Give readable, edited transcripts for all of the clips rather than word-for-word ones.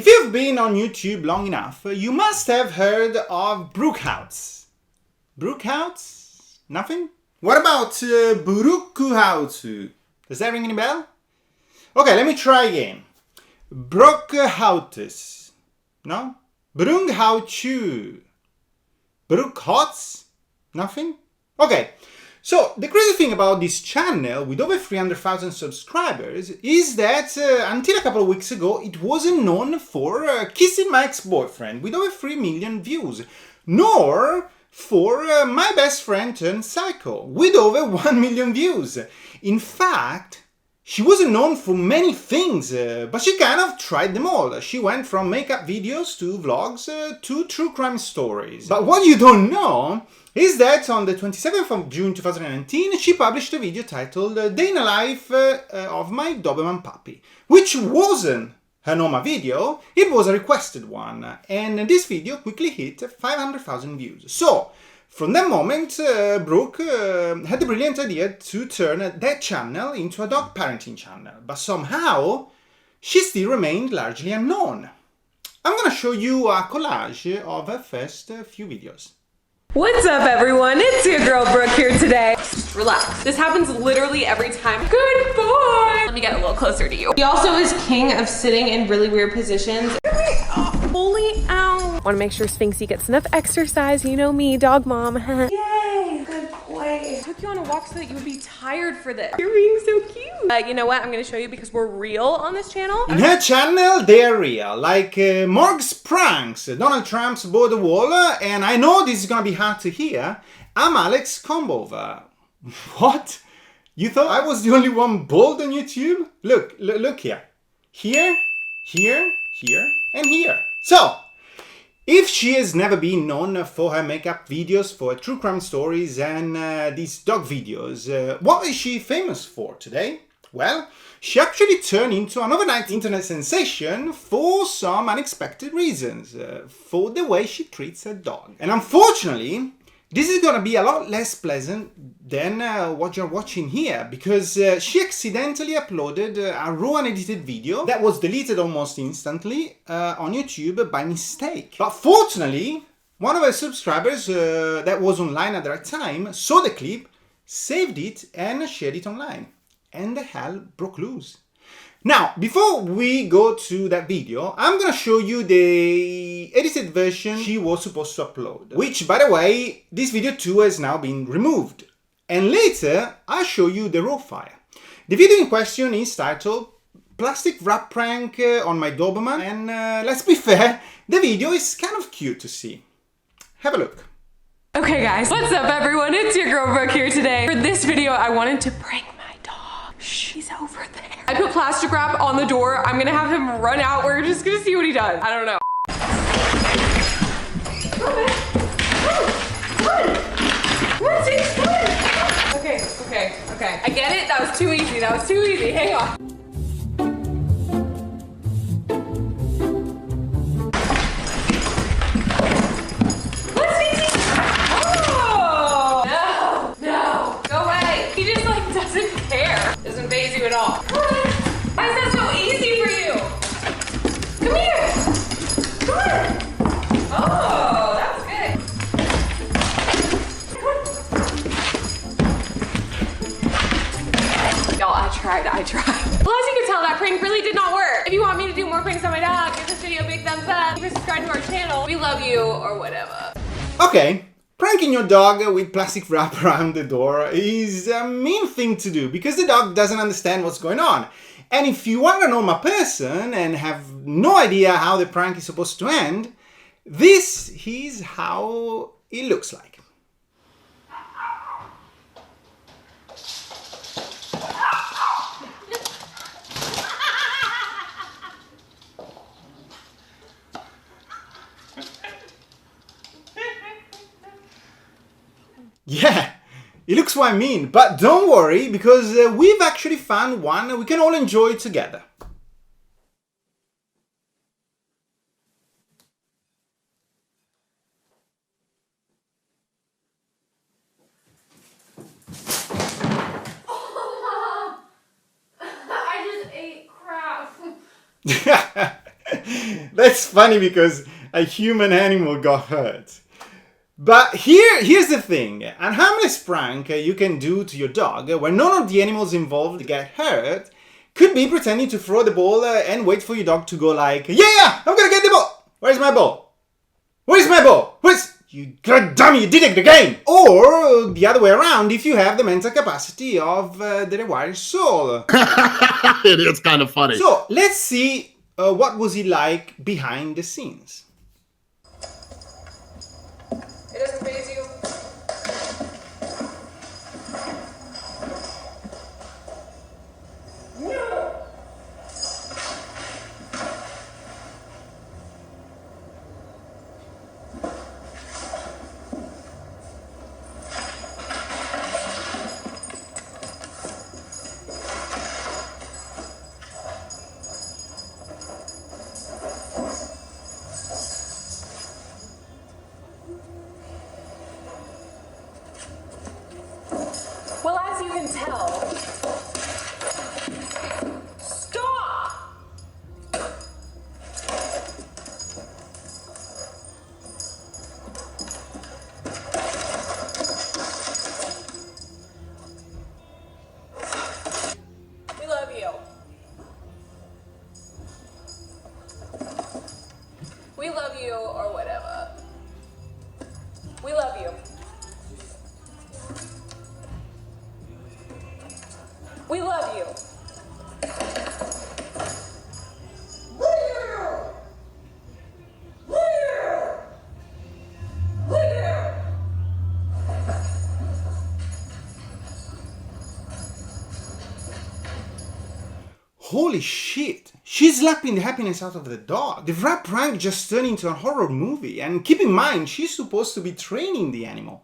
you've been on YouTube long enough, you must have heard of Brooke Houts. Brooke Houts? Nothing? What about Brooke Houts? Does that ring any bell? Okay, let me try again. Brooke Houts. No? Brooke Houts. Brooke Houts? Nothing? Okay. So, the crazy thing about this channel with over 300,000 subscribers is that until a couple of weeks ago it wasn't known for kissing my ex-boyfriend with over 3 million views, nor for my best friend turned psycho with over 1 million views. In fact, she wasn't known for many things, but she kind of tried them all. She went from makeup videos to vlogs to true crime stories. But what you don't know is that on the 27th of June 2019, she published a video titled Day in a Life of My Doberman Puppy, which wasn't her normal video, it was a requested one, and this video quickly hit 500,000 views. So, from that moment, Brooke had the brilliant idea to turn that channel into a dog parenting channel, but somehow she still remained largely unknown. I'm gonna show you a collage of her first few videos. What's up, everyone? It's your girl Brooke here today. Just relax. This happens literally every time. Good boy! Let me get a little closer to you. He also is king of sitting in really weird positions. Holy ow. Want to make sure Sphinxy gets enough exercise. You know me, dog mom. Yay! Good boy. I took you on a walk so that you would be tired for this. You're being so cute. You know what? I'm going to show you because we're real on this channel. In her channel, they're real. Like Morg's pranks, Donald Trump's border wall, and I know this is going to be hard to hear. I'm Alex Combover. What? You thought I was the only one bald on YouTube? Look here. Here, here, here, and here. So, if she has never been known for her makeup videos, for her true crime stories, and these dog videos, what is she famous for today? Well, she actually turned into an overnight internet sensation for some unexpected reasons, for the way she treats her dog. And unfortunately, this is gonna be a lot less pleasant than what you're watching here, because she accidentally uploaded a raw unedited video that was deleted almost instantly on YouTube by mistake. But fortunately, one of her subscribers that was online at that time saw the clip, saved it, and shared it online. And the hell broke loose. Now, before we go to that video, I'm gonna show you the edited version she was supposed to upload, which, by the way, this video too has now been removed. And later, I'll show you the raw file. The video in question is titled Plastic Wrap Prank on My Doberman, and let's be fair, the video is kind of cute to see. Have a look. Okay guys, what's up everyone? It's your girl Brooke here today. For this video, I wanted to prank my dog. She's over there. I put plastic wrap on the door. I'm gonna have him run out. We're just gonna see what he does. I don't know. Okay. I get it. That was too easy. Hang on. Doesn't you at all. Why is that so easy for you? Come here. Come on. Oh, that was good. Y'all, I tried. Well, as you can tell, that prank really did not work. If you want me to do more pranks on my dog, give this video a big thumbs up. Even subscribe to our channel. We love you, or whatever. Okay. Pranking your dog with plastic wrap around the door is a mean thing to do because the dog doesn't understand what's going on. And if you are a normal person and have no idea how the prank is supposed to end, this is how it looks like. Yeah, it looks what I mean, but don't worry because we've actually found one we can all enjoy together. I just ate crap. That's funny because a human animal got hurt. But here's the thing. A harmless prank you can do to your dog where none of the animals involved get hurt could be pretending to throw the ball and wait for your dog to go like, yeah, I'm gonna get the ball. Where's my ball? Where's my ball? You god dummy, you did it again! Or the other way around, if you have the mental capacity of the rewired soul. It is kind of funny. So let's see what was he like behind the scenes. It doesn't faze you. No. Well, as you can tell, stop! We love you. We love you, or whatever. We love you. We love you. Holy shit! She's slapping the happiness out of the dog. The rat prank just turned into a horror movie, and keep in mind, she's supposed to be training the animal.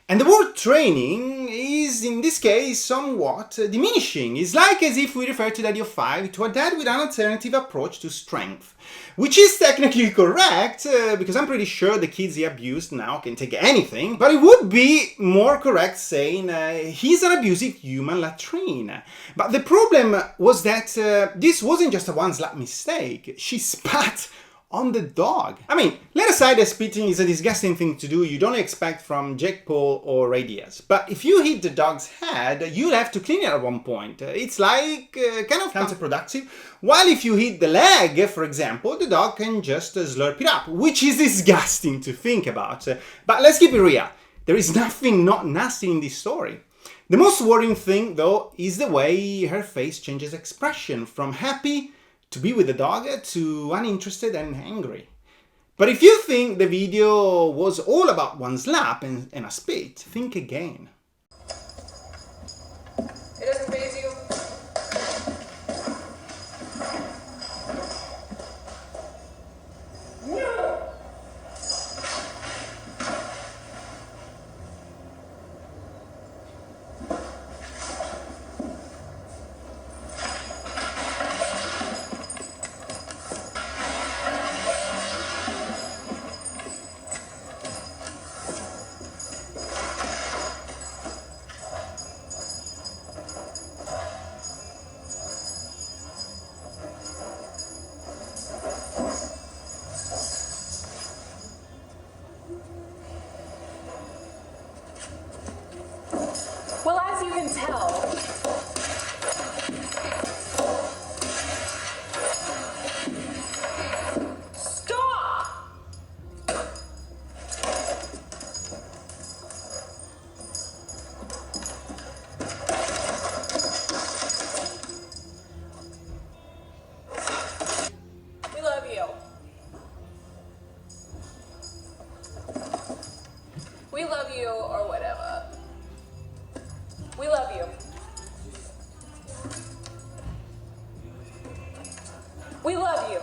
And the word training is, in this case, somewhat diminishing. It's like as if we refer to Daddy of Five to a dad with an alternative approach to strength. Which is technically correct, because I'm pretty sure the kids he abused now can take anything, but it would be more correct saying he's an abusive human latrine. But the problem was that this wasn't just a one-slap mistake. She spat on the dog. I mean, let aside that spitting is a disgusting thing to do you don't expect from Jake Paul or Ray Diaz. But if you hit the dog's head, you'll have to clean it at one point. It's like kind of counterproductive. While if you hit the leg, for example, the dog can just slurp it up, which is disgusting to think about. But let's keep it real. There is nothing not nasty in this story. The most worrying thing, though, is the way her face changes expression from happy to be with the dog to uninterested and angry. But if you think the video was all about one slap and a spit, think again. It doesn't faze you. No. Well, as you can tell, stop! We love you. We love you, or whatever. We love you. We love you.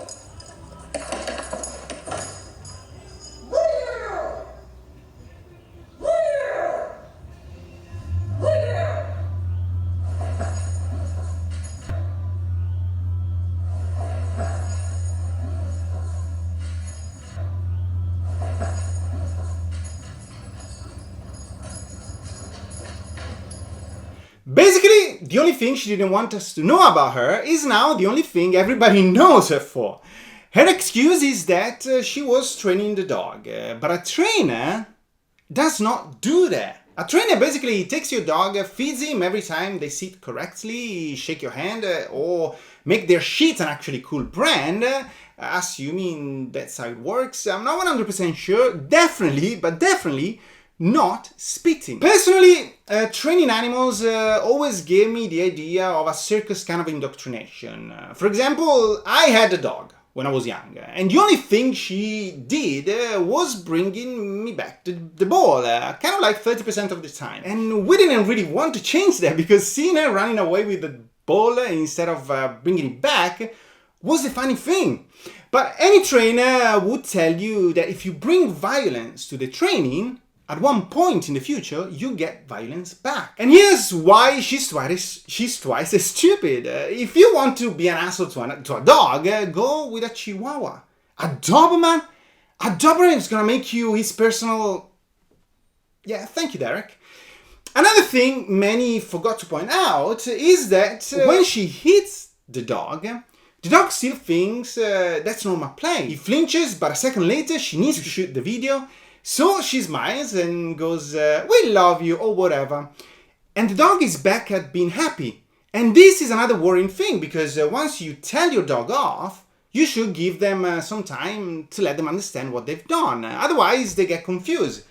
Basically, the only thing she didn't want us to know about her is now the only thing everybody knows her for. Her excuse is that she was training the dog, but a trainer does not do that. A trainer basically takes your dog, feeds him every time they sit correctly, shake your hand, or make their shit an actually cool brand, assuming that's how it works. I'm not 100% sure, definitely not spitting. Personally, training animals always gave me the idea of a circus kind of indoctrination. For example, I had a dog when I was young, and the only thing she did was bringing me back the ball, kind of like 30% of the time. And we didn't really want to change that, because seeing her running away with the ball instead of bringing it back was the funny thing. But any trainer would tell you that if you bring violence to the training, at one point in the future, you get violence back. And here's why she's twice as stupid. If you want to be an asshole to a dog, go with a Chihuahua. A Doberman? A Doberman is gonna make you his personal... Yeah, thank you, Derek. Another thing many forgot to point out is that when she hits the dog still thinks that's normal play. He flinches, but a second later she needs to shoot the video. So she smiles and goes, we love you, or whatever. And the dog is back at being happy. And this is another worrying thing, because once you tell your dog off, you should give them some time to let them understand what they've done. Otherwise, they get confused.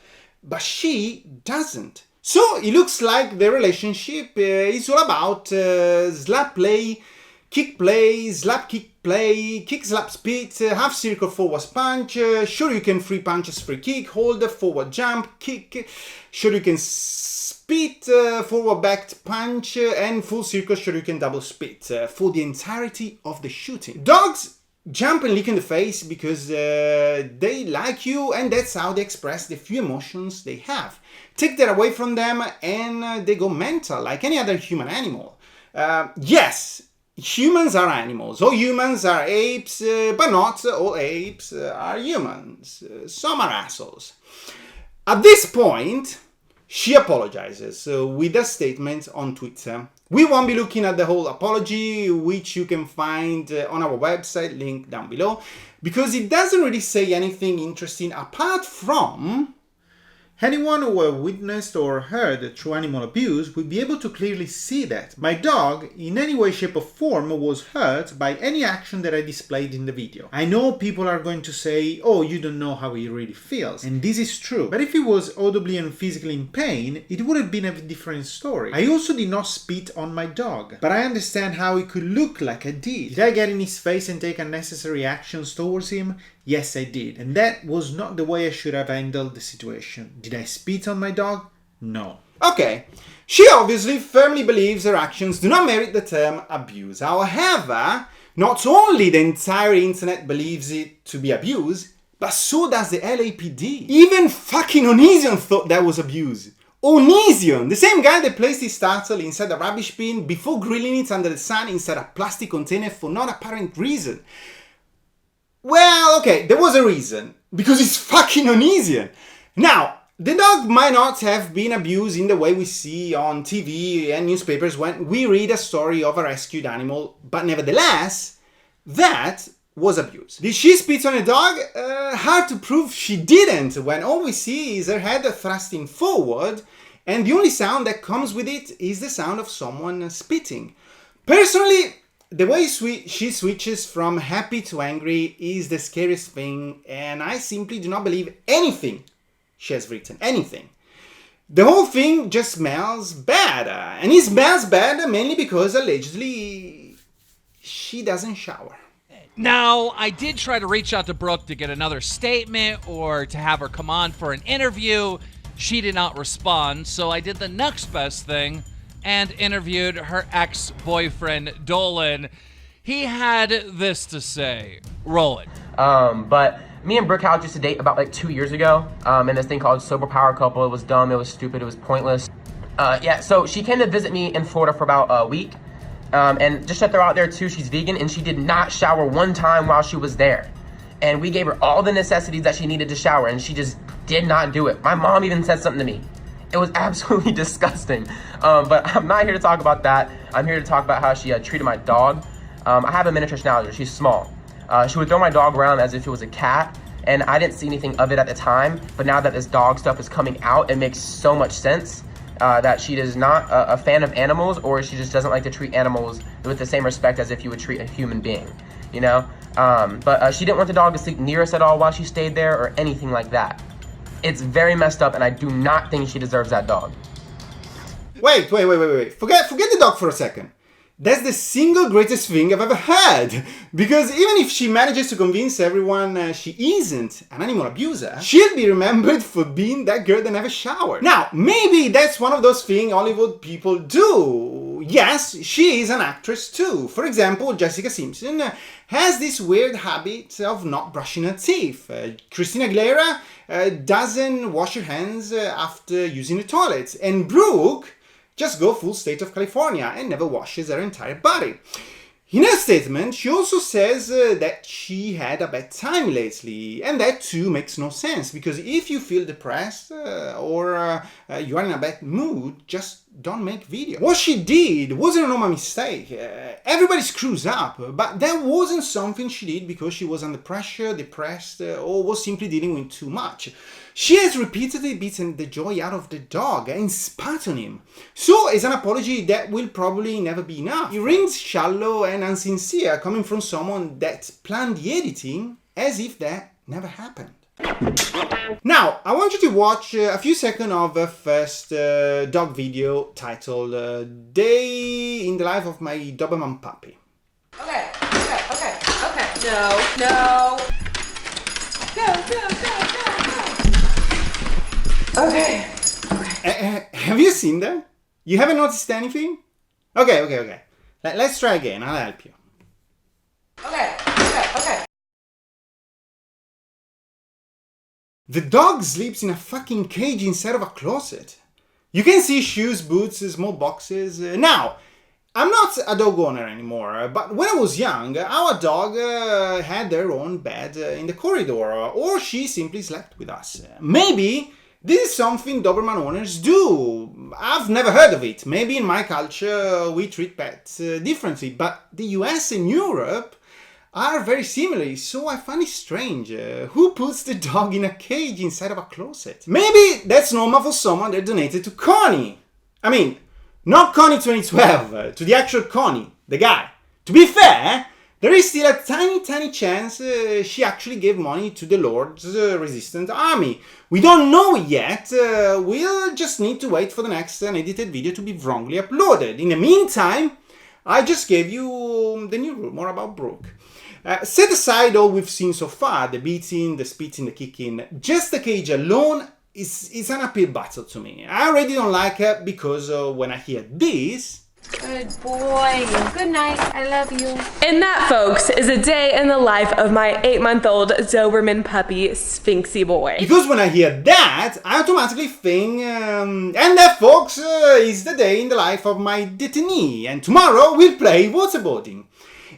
But she doesn't. So it looks like the relationship is all about slap play, kick play, slap kick play, kick slap spit, half circle forward punch, sure you can free punches free kick, hold forward jump, kick, sure you can spit, forward backed punch, and full circle sure you can double spit for the entirety of the shooting. Dogs jump and lick in the face because they like you, and that's how they express the few emotions they have. Take that away from them and they go mental like any other human animal. Yes, humans are animals. All humans are apes, but not all apes are humans. Some are assholes. At this point, she apologizes with a statement on Twitter. We won't be looking at the whole apology, which you can find on our website, link down below, because it doesn't really say anything interesting apart from... Anyone who witnessed or heard true animal abuse would be able to clearly see that my dog, in any way, shape or form, was hurt by any action that I displayed in the video. I know people are going to say, oh, you don't know how he really feels. And this is true. But if he was audibly and physically in pain, it would have been a different story. I also did not spit on my dog. But I understand how it could look like I did. Did I get in his face and take unnecessary actions towards him? Yes, I did. And that was not the way I should have handled the situation. Did I spit on my dog? No. Okay. She obviously firmly believes her actions do not merit the term abuse. However, not only the entire internet believes it to be abuse, but so does the LAPD. Even fucking Onision thought that was abuse. Onision! The same guy that placed his turtle inside a rubbish bin before grilling it under the sun inside a plastic container for no apparent reason. Well, okay, there was a reason. Because it's fucking Onision. Now, the dog might not have been abused in the way we see on TV and newspapers when we read a story of a rescued animal, but nevertheless, that was abuse. Did she spit on a dog? Hard to prove she didn't, when all we see is her head thrusting forward, and the only sound that comes with it is the sound of someone spitting. Personally, the way she switches from happy to angry is the scariest thing, and I simply do not believe anything she has written. Anything. The whole thing just smells bad, and it smells bad mainly because allegedly she doesn't shower. Now, I did try to reach out to Brooke to get another statement or to have her come on for an interview. She did not respond, so I did the next best thing and interviewed her ex-boyfriend, Dolan. He had this to say. Roll it. But me and Brooke Houts used to date about like 2 years ago, in this thing called Sober Power Couple. It was dumb, it was stupid, it was pointless. Yeah, so she came to visit me in Florida for about a week. And just to throw out there too, she's vegan and she did not shower one time while she was there. And we gave her all the necessities that she needed to shower and she just did not do it. My mom even said something to me. It was absolutely disgusting. But I'm not here to talk about that. I'm here to talk about how she treated my dog. I have a miniature schnauzer, she's small. She would throw my dog around as if it was a cat, and I didn't see anything of it at the time, but now that this dog stuff is coming out, it makes so much sense that she is not a fan of animals, or she just doesn't like to treat animals with the same respect as if you would treat a human being, you know? But she didn't want the dog to sleep near us at all while she stayed there or anything like that. It's very messed up, and I do not think she deserves that dog. Wait. Forget the dog for a second. That's the single greatest thing I've ever heard. Because even if she manages to convince everyone she isn't an animal abuser, she'll be remembered for being that girl that never showered. Now, maybe that's one of those things Hollywood people do. Yes, she is an actress too. For example, Jessica Simpson has this weird habit of not brushing her teeth. Christina Aguilera doesn't wash her hands after using the toilet. And Brooke just go full state of California and never washes her entire body. In her statement, she also says that she had a bad time lately, and that too makes no sense, because if you feel depressed or you are in a bad mood, just don't make video. What she did wasn't a normal mistake. Everybody screws up, but that wasn't something she did because she was under pressure, depressed, or was simply dealing with too much. She has repeatedly beaten the joy out of the dog and spat on him. So, as an apology, that will probably never be enough. It rings shallow and unsincere coming from someone that planned the editing as if that never happened. Now, I want you to watch a few seconds of the first dog video titled Day in the Life of My Doberman Puppy. Okay. No. Go. Okay. Have you seen that? You haven't noticed anything? Okay. Let's try again. I'll help you. Okay. The dog sleeps in a fucking cage inside of a closet. You can see shoes, boots, small boxes. Now, I'm not a dog owner anymore, but when I was young, our dog had their own bed in the corridor, or she simply slept with us. Maybe this is something Doberman owners do. I've never heard of it. Maybe in my culture we treat pets differently, but the US and Europe are very similar, so I find it strange. Who puts the dog in a cage inside of a closet? Maybe that's normal for someone that donated to Connie. I mean, not Connie 2012, to the actual Connie, the guy. To be fair, there is still a tiny chance she actually gave money to the Lord's Resistance Army. We don't know yet. We'll just need to wait for the next unedited video to be wrongly uploaded. In the meantime, I just gave you the new rumor about Brooke. Set aside all we've seen so far, the beating, the spitting, the kicking, just the cage alone is an uphill battle to me. I already don't like her because when I hear this... Good boy. Good night. I love you. And that, folks, is a day in the life of my 8-month-old Doberman puppy, Sphinxy boy. Because when I hear that, I automatically think, and that, folks, is the day in the life of my detainee, and tomorrow we'll play waterboarding.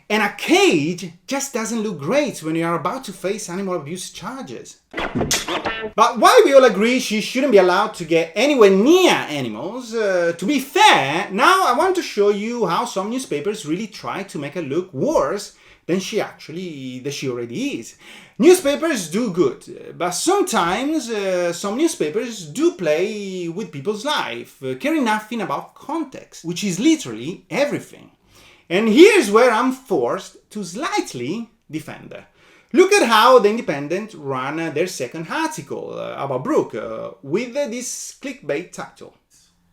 And a cage just doesn't look great when you are about to face animal abuse charges. But while we all agree she shouldn't be allowed to get anywhere near animals, to be fair, now I want to show you how some newspapers really try to make her look worse than she already is. Newspapers do good, but sometimes some newspapers do play with people's life, caring nothing about context, which is literally everything. And here's where I'm forced to slightly defend her. Look at how The Independent ran their second article about Brooke with this clickbait title.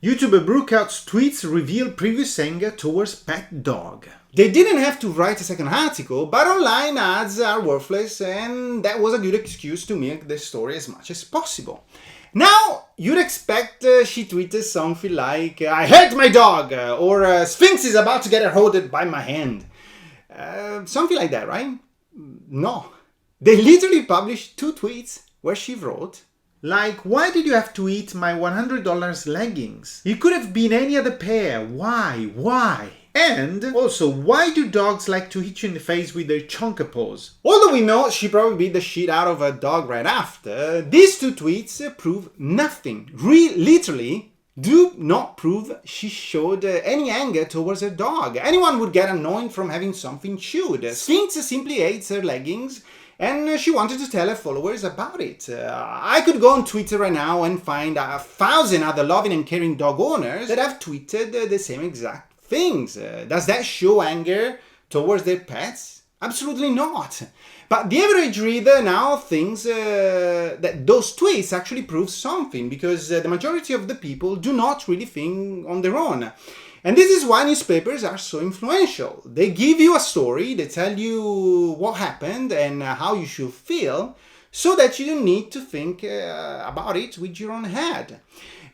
YouTuber Brooke Houts tweets reveal previous anger towards pet dog. They didn't have to write a second article, but online ads are worthless, and that was a good excuse to milk the story as much as possible. Now, you'd expect she tweeted something like, I hate my dog, or Sphinx is about to get eroded by my hand. Something like that, right? No. They literally published 2 tweets where she wrote, like, why did you have to eat my $100 leggings? It could have been any other pair. Why? And also, why do dogs like to hit you in the face with their chonker paws? Although we know she probably beat the shit out of her dog right after, these 2 tweets prove nothing. Literally, do not prove she showed any anger towards her dog. Anyone would get annoyed from having something chewed. Sphinx simply hates her leggings, and she wanted to tell her followers about it. I could go on Twitter right now and find 1,000 other loving and caring dog owners that have tweeted the same exact things. Does that show anger towards their pets? Absolutely not. But the average reader now thinks that those tweets actually prove something, because the majority of the people do not really think on their own. And this is why newspapers are so influential. They give you a story, they tell you what happened and how you should feel, so that you don't need to think about it with your own head.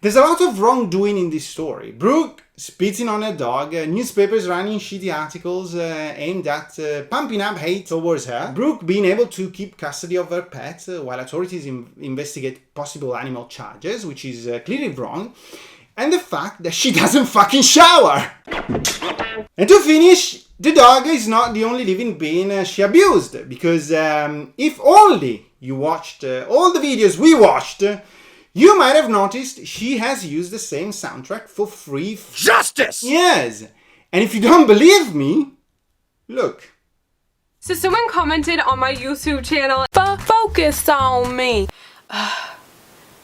There's a lot of wrongdoing in this story. Brooke spitting on her dog, newspapers running shitty articles aimed at pumping up hate towards her, Brooke being able to keep custody of her pet while authorities investigate possible animal charges, which is clearly wrong, and the fact that she doesn't fucking shower! And to finish, the dog is not the only living being she abused, because if only you watched all the videos we watched, you might have noticed she has used the same soundtrack for 3 Justice! years. And if you don't believe me, look. So someone commented on my YouTube channel, focus on me.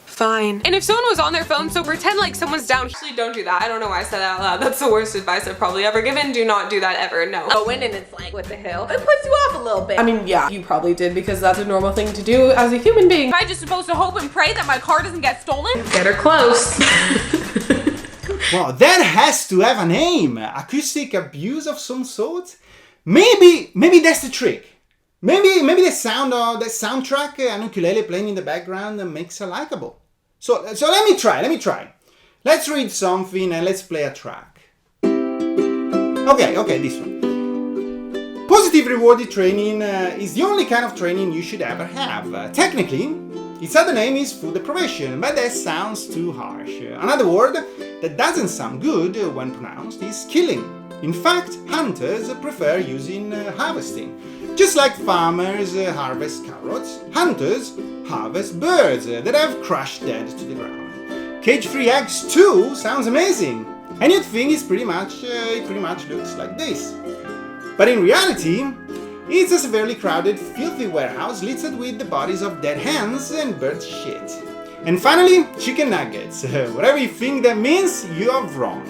Fine. And if someone was on their phone, so pretend like someone's down. Actually, don't do that. I don't know why I said that out loud. That's the worst advice I've probably ever given. Do not do that ever, no. Go in and it's like, what the hell? It puts you off a little bit. I mean, yeah, you probably did, because that's a normal thing to do as a human being. Am I just supposed to hope and pray that my car doesn't get stolen? Get her close. Well, that has to have a name. Acoustic abuse of some sort? Maybe that's the trick. Maybe the sound of that soundtrack, an ukulele playing in the background, makes her likable. So let me try. Let's read something and let's play a track. Okay, this one. Positive rewarded training is the only kind of training you should ever have. Technically, its other name is food deprivation, but that sounds too harsh. Another word that doesn't sound good when pronounced is killing. In fact, hunters prefer using harvesting. Just like farmers harvest carrots, hunters harvest birds that have crashed dead to the ground. Cage-free eggs too sounds amazing, and you'd think it pretty much looks like this. But in reality, it's a severely crowded, filthy warehouse littered with the bodies of dead hens and bird shit. And finally, chicken nuggets. Whatever you think that means, you are wrong.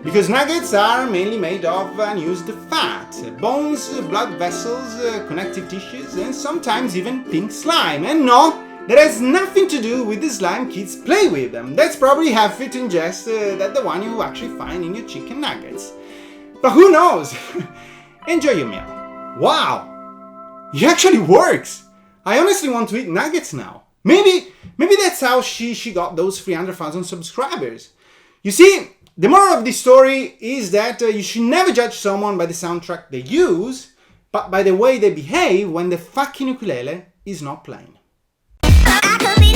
Because nuggets are mainly made of unused fat, bones, blood vessels, connective tissues, and sometimes even pink slime. And no, that has nothing to do with the slime kids play with. That's probably half it ingest than the one you actually find in your chicken nuggets. But who knows? Enjoy your meal. Wow! It actually works! I honestly want to eat nuggets now. Maybe that's how she got those 300,000 subscribers. You see, the moral of this story is that you should never judge someone by the soundtrack they use, but by the way they behave when the fucking ukulele is not playing. I could be